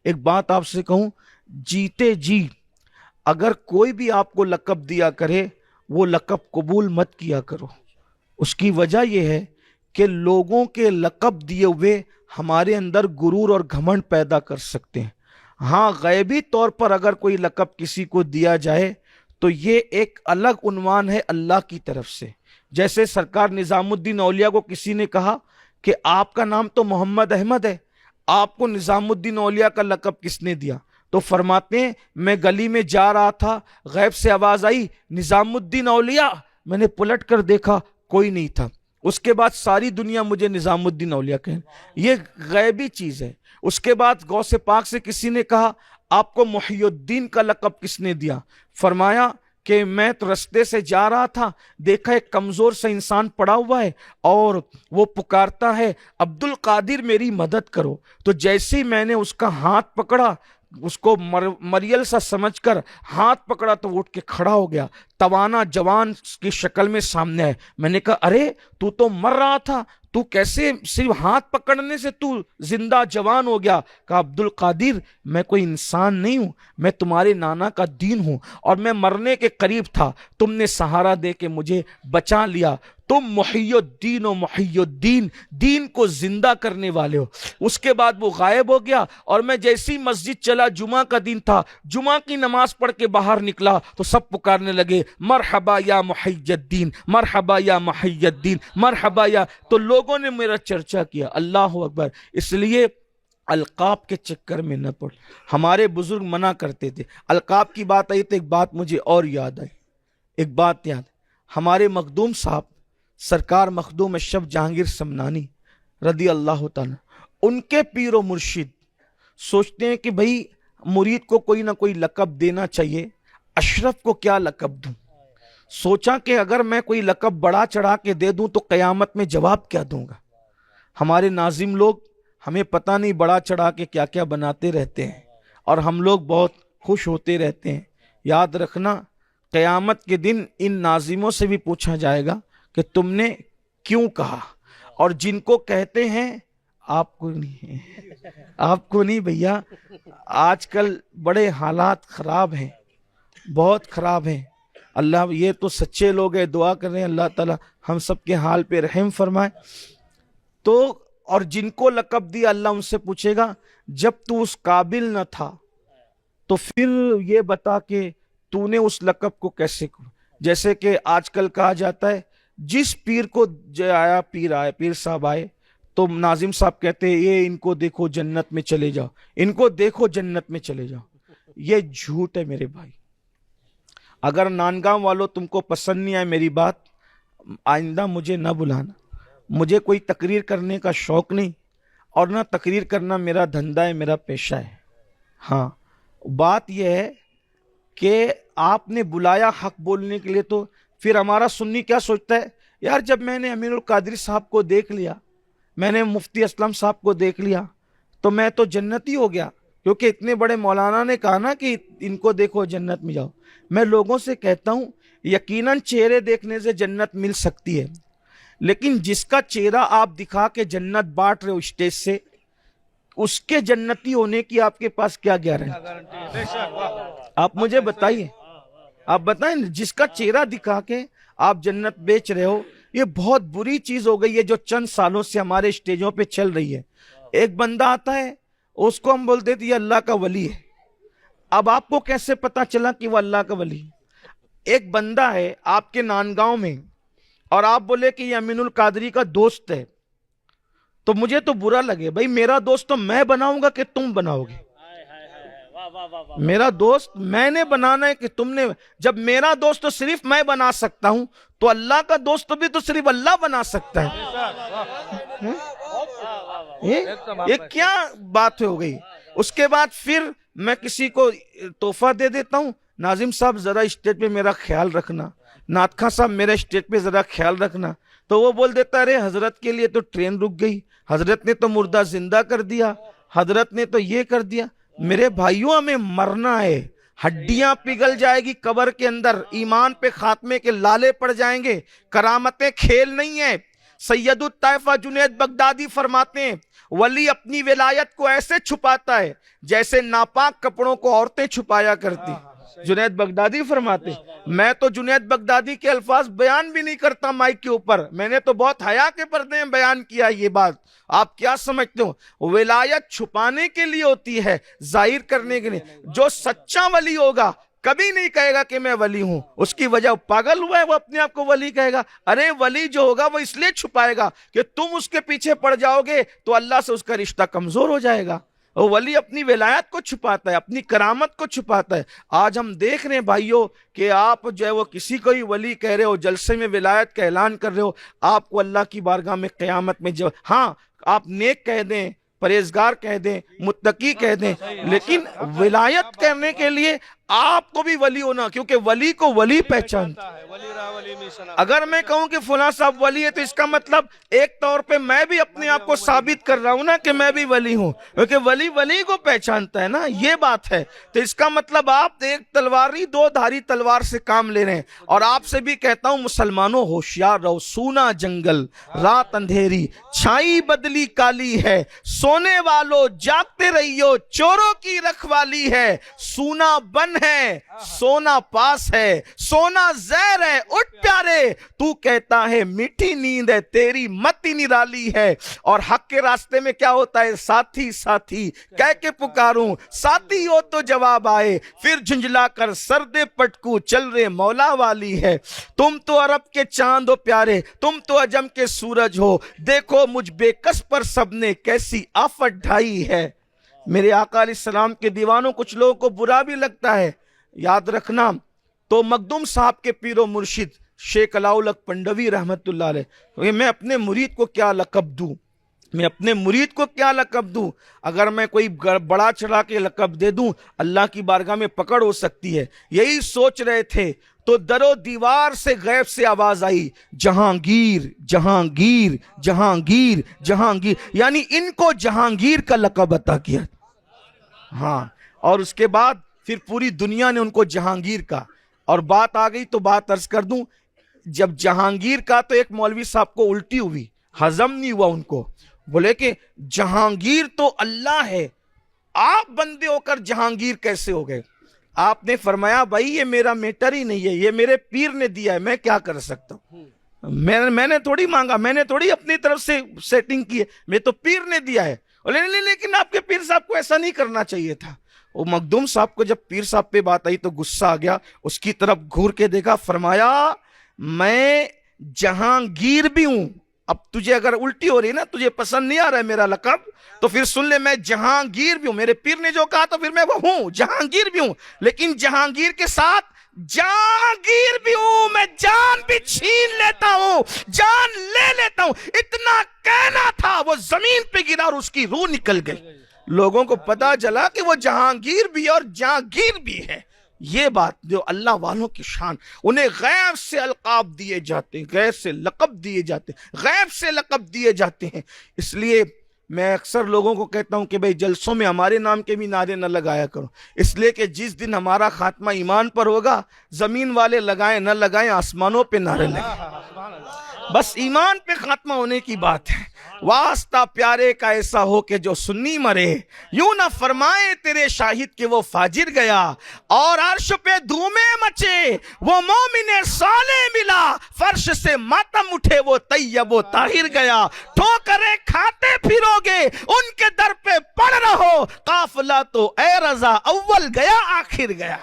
ایک بات آپ سے کہوں، جیتے جی اگر کوئی بھی آپ کو لقب دیا کرے وہ لقب قبول مت کیا کرو۔ اس کی وجہ یہ ہے کہ لوگوں کے لقب دیے ہوئے ہمارے اندر غرور اور گھمنڈ پیدا کر سکتے ہیں۔ ہاں، غیبی طور پر اگر کوئی لقب کسی کو دیا جائے تو یہ ایک الگ عنوان ہے اللہ کی طرف سے۔ جیسے سرکار نظام الدین اولیاء کو کسی نے کہا کہ آپ کا نام تو محمد احمد ہے، آپ کو نظام الدین اولیاء کا لقب کس نے دیا؟ تو فرماتے ہیں میں گلی میں جا رہا تھا، غیب سے آواز آئی نظام الدین اولیاء، میں نے پلٹ کر دیکھا کوئی نہیں تھا۔ اس کے بعد ساری دنیا مجھے نظام الدین اولیاء کہیں، یہ غیبی چیز ہے۔ اس کے بعد غوث پاک سے کسی نے کہا آپ کو محی الدین کا لقب کس نے دیا؟ فرمایا کہ میں تو رستے سے جا رہا تھا، دیکھا ایک کمزور سا انسان پڑا ہوا ہے اور وہ پکارتا ہے عبد القادر میری مدد کرو۔ تو جیسے ہی میں نے اس کا ہاتھ پکڑا، اس کو مریل سا سمجھ کر ہاتھ پکڑا تو وہ اٹھ کے کھڑا ہو گیا، توانا جوان کی شکل میں سامنے آئے۔ میں نے کہا ارے تو مر رہا تھا، تو کیسے صرف ہاتھ پکڑنے سے تو زندہ جوان ہو گیا؟ کہا عبد القادر میں کوئی انسان نہیں ہوں، میں تمہارے نانا کا دین ہوں اور میں مرنے کے قریب تھا، تم نے سہارا دے کے مجھے بچا لیا، تم محی الدین و محی الدین، دین کو زندہ کرنے والے ہو۔ اس کے بعد وہ غائب ہو گیا اور میں جیسی مسجد چلا، جمعہ کا دن تھا، جمعہ کی نماز پڑھ کے باہر نکلا تو سب پکارنے لگے مرحبا یا محی الدین، مرحبا یا محی الدین، مرحبا یا، تو لوگوں نے میرا چرچا کیا۔ اللہ اکبر۔ اس لیے القاب کے چکر میں نہ پڑ، ہمارے بزرگ منع کرتے تھے۔ القاب کی بات آئی تو ایک بات مجھے اور یاد آئی، ایک بات یاد، ہمارے مخدوم صاحب سرکار مخدوم اشرف جہانگیر سمنانی رضی اللہ تعالیٰ، ان کے پیر و مرشد سوچتے ہیں کہ بھئی مرید کو کوئی نہ کوئی لقب دینا چاہیے، اشرف کو کیا لقب دوں؟ سوچا کہ اگر میں کوئی لقب بڑا چڑھا کے دے دوں تو قیامت میں جواب کیا دوں گا؟ ہمارے ناظم لوگ ہمیں پتہ نہیں بڑا چڑھا کے کیا کیا بناتے رہتے ہیں اور ہم لوگ بہت خوش ہوتے رہتے ہیں۔ یاد رکھنا قیامت کے دن ان ناظموں سے بھی پوچھا جائے گا کہ تم نے کیوں کہا، اور جن کو کہتے ہیں آپ کو نہیں، آپ کو نہیں بھیا، آج کل بڑے حالات خراب ہیں، بہت خراب ہیں۔ اللہ، یہ تو سچے لوگ ہیں، دعا کر رہے ہیں اللہ تعالیٰ ہم سب کے حال پہ رحم فرمائے۔ تو اور جن کو لقب دیا اللہ ان سے پوچھے گا جب تو اس قابل نہ تھا تو پھر یہ بتا کہ تو نے اس لقب کو کیسے کو، جیسے کہ آج کل کہا جاتا ہے جس پیر کو آیا پیر صاحب آئے تو ناظم صاحب کہتے ہیں یہ ان کو دیکھو جنت میں چلے جاؤ، ان کو دیکھو جنت میں چلے جاؤ۔ یہ جھوٹ ہے میرے بھائی۔ اگر نانگاں والوں تم کو پسند نہیں آئے میری بات، آئندہ مجھے نہ بلانا، مجھے کوئی تقریر کرنے کا شوق نہیں، اور نہ تقریر کرنا میرا دھندا ہے، میرا پیشہ ہے۔ ہاں، بات یہ ہے کہ آپ نے بلایا حق بولنے کے لیے، تو پھر ہمارا سنی کیا سوچتا ہے، یار جب میں نے امین القادری صاحب کو دیکھ لیا، میں نے مفتی اسلم صاحب کو دیکھ لیا تو میں تو جنتی ہو گیا، کیونکہ اتنے بڑے مولانا نے کہا نا کہ ان کو دیکھو جنت میں جاؤ۔ میں لوگوں سے کہتا ہوں یقیناً چہرے دیکھنے سے جنت مل سکتی ہے، لیکن جس کا چہرہ آپ دکھا کے جنت بانٹ رہے ہو اسٹیج سے، اس کے جنتی ہونے کی آپ کے پاس کیا گارنٹی؟ آپ مجھے بتائیے، آپ بتائیں جس کا چہرہ دکھا کے آپ جنت بیچ رہے ہو، یہ بہت بری چیز ہو گئی ہے جو چند سالوں سے ہمارے اسٹیجوں پہ چل رہی ہے۔ ایک بندہ آتا ہے، اس کو ہم بولتے تھے یہ اللہ کا ولی ہے، اب آپ کو کیسے پتا چلا کہ وہ اللہ کا ولی ہے؟ ایک بندہ ہے آپ کے نانگاؤں میں اور آپ بولے کہ یہ امین القادری کا دوست ہے، تو مجھے تو برا لگے، بھائی میرا دوست تو میں بناؤں گا کہ تم بناؤ گے؟ میرا دوست میں نے بنانا ہے کہ تم نے؟ جب میرا دوست تو صرف میں بنا سکتا ہوں تو اللہ کا دوست بھی تو صرف اللہ بنا سکتا ہے۔ یہ کیا بات ہو گئی؟ اس کے بعد پھر میں کسی کو تحفہ دے دیتا ہوں، ناظم صاحب ذرا اسٹیج پہ میرا خیال رکھنا، نعت خواں صاحب میرے اسٹیج پہ ذرا خیال رکھنا، تو وہ بول دیتا ارے حضرت کے لیے تو ٹرین رک گئی، حضرت نے تو مردہ زندہ کر دیا، حضرت نے تو یہ کر دیا۔ میرے بھائیوں ہمیں مرنا ہے، ہڈیاں پگھل جائے گی قبر کے اندر، ایمان پہ خاتمے کے لالے پڑ جائیں گے، کرامتیں کھیل نہیں ہیں۔ سید الطائفہ جنید بغدادی فرماتے ہیں ولی اپنی ولایت کو ایسے چھپاتا ہے جیسے ناپاک کپڑوں کو عورتیں چھپایا کرتی. جنید بغدادی فرماتے میں تو جنید بغدادی کے الفاظ بیان بھی نہیں کرتا مائک کے اوپر, میں نے تو بہت حیا کے پردے میں بیان کیا یہ بات. آپ کیا سمجھتے ہو؟ ولایت چھپانے کے لیے ہوتی ہے, ظاہر کرنے کے لیے. جو سچا ولی ہوگا کبھی نہیں کہے گا کہ میں ولی ہوں, اس کی وجہ پاگل ہوا ہے, وہ اپنے آپ کو ولی کہے گا. ارے ولی جو ہوگا وہ اس لیے چھپائے گا کہ تم اس کے پیچھے پڑ جاؤ گے تو اللہ سے اس کا رشتہ کمزور ہو جائے گا. وہ ولی اپنی ولایت کو چھپاتا ہے, اپنی کرامت کو چھپاتا ہے. آج ہم دیکھ رہے ہیں بھائیوں کہ آپ جو ہے وہ کسی کو ہی ولی کہہ رہے ہو, جلسے میں ولایت کا اعلان کر رہے ہو, آپ کو اللہ کی بارگاہ میں قیامت میں ہاں آپ نیک کہہ دیں, پرہیزگار کہہ دیں, متقی کہہ دیں, لیکن ولایت کرنے کے لیے آپ کو بھی ولی ہونا, کیونکہ ولی کو ولی پہچانتا ہے. اگر میں کہوں کہ فلاں صاحب ولی ہے تو اس کا مطلب ایک طور پہ میں بھی اپنے آپ کو ثابت کر رہا ہوں نا کہ میں بھی ولی ہوں, کیونکہ ولی ولی کو پہچانتا ہے نا, یہ بات ہے. تو اس کا مطلب آپ ایک تلواری دو دھاری تلوار سے کام لے رہے ہیں. اور آپ سے بھی کہتا ہوں مسلمانوں ہوشیار رہو, سونا جنگل رات اندھیری چھائی بدلی کالی ہے, سونے والوں جاگتے رہیو چوروں کی رکھوالی ہے. سونا بن ہے سونا پاس ہے, سونا زہر ہے اٹھ پیارے, تو کہتا ہے میٹھی نیند ہے تیری متی نرالی ہے. اور حق کے راستے میں کیا ہوتا ہے؟ ساتھی ساتھی کہہ کے پکاروں, ساتھی ہو تو جواب آئے, پھر جھنجلا کر سردے پٹکو چل رہے مولا والی ہے. تم تو عرب کے چاند ہو پیارے, تم تو عجم کے سورج ہو, دیکھو مجھ بے کس پر سب نے کیسی آفت ڈھائی ہے. میرے آقا علیہ السلام کے دیوانوں کچھ لوگوں کو برا بھی لگتا ہے, یاد رکھنا. تو مخدوم صاحب کے پیر و مرشد شیخ علاؤلق پنڈوی رحمت اللہ علیہ, میں اپنے مرید کو کیا لقب دوں, میں اپنے مرید کو کیا لقب دوں؟ اگر میں کوئی بڑا چڑھا کے لقب دے دوں اللہ کی بارگاہ میں پکڑ ہو سکتی ہے. یہی سوچ رہے تھے تو در و دیوار سے غیب سے آواز آئی, جہانگیر جہانگیر جہانگیر جہانگیر, یعنی ان کو جہانگیر کا لقب عطا کیا. ہاں, اور اس کے بعد پھر پوری دنیا نے ان کو جہانگیر کا. اور بات آ گئی تو بات عرض کر دوں, جب جہانگیر کا تو ایک مولوی صاحب کو الٹی ہوئی, ہضم نہیں ہوا ان کو. بولے کہ جہانگیر تو اللہ ہے, آپ بندے ہو کر جہانگیر کیسے ہو گئے؟ آپ نے فرمایا بھائی یہ میرا میٹر ہی نہیں ہے, یہ میرے پیر نے دیا ہے, میں کیا کر سکتا ہوں؟ میں نے تھوڑی مانگا, میں نے تھوڑی اپنی طرف سے سیٹنگ کی ہے, میں تو پیر نے دیا ہے. لیکن آپ کے پیر صاحب کو ایسا نہیں کرنا چاہیے تھا. وہ مخدوم صاحب کو جب پیر صاحب پہ بات آئی تو غصہ آ گیا, اس کی طرف گھور کے دیکھا, فرمایا میں جہانگیر بھی ہوں. اب تجھے اگر الٹی ہو رہی نا, تجھے پسند نہیں آ رہا ہے میرا لقب, تو پھر سن لے, میں جہانگیر بھی ہوں. میرے پیر نے جو کہا تو پھر میں وہ ہوں, جہانگیر بھی ہوں, لیکن جہانگیر کے ساتھ جہانگیر بھی ہوں. میں جان بھی چھین لیتا ہوں, جان لے لیتا ہوں. اتنا کہنا تھا, وہ زمین پہ گرا اور اس کی روح نکل گئی. لوگوں کو پتا چلا کہ وہ جہانگیر بھی اور جہانگیر بھی ہے. یہ بات جو اللہ والوں کی شان, انہیں غیب سے القاب دیے جاتے ہیں, غیب سے لقب دیے جاتے ہیں, غیب سے لقب دیے جاتے ہیں. اس لیے میں اکثر لوگوں کو کہتا ہوں کہ بھئی جلسوں میں ہمارے نام کے بھی نعرے نہ لگایا کرو, اس لیے کہ جس دن ہمارا خاتمہ ایمان پر ہوگا, زمین والے لگائیں نہ لگائیں, آسمانوں پہ نعرے لگیں. بس ایمان پہ خاتمہ ہونے کی بات ہے. واسطہ پیارے کا ایسا ہو کہ جو سنی مرے, یوں نہ فرمائے تیرے شاہد کہ وہ فاجر گیا. اور عرش پہ دھومے مچے وہ مومن صالح ملا, فرش سے ماتم اٹھے وہ طیب و طاہر گیا. ٹھوکریں کھاتے پھرو گے ان کے در پہ پڑ رہو, قافلہ تو اے رضا اول گیا آخر گیا.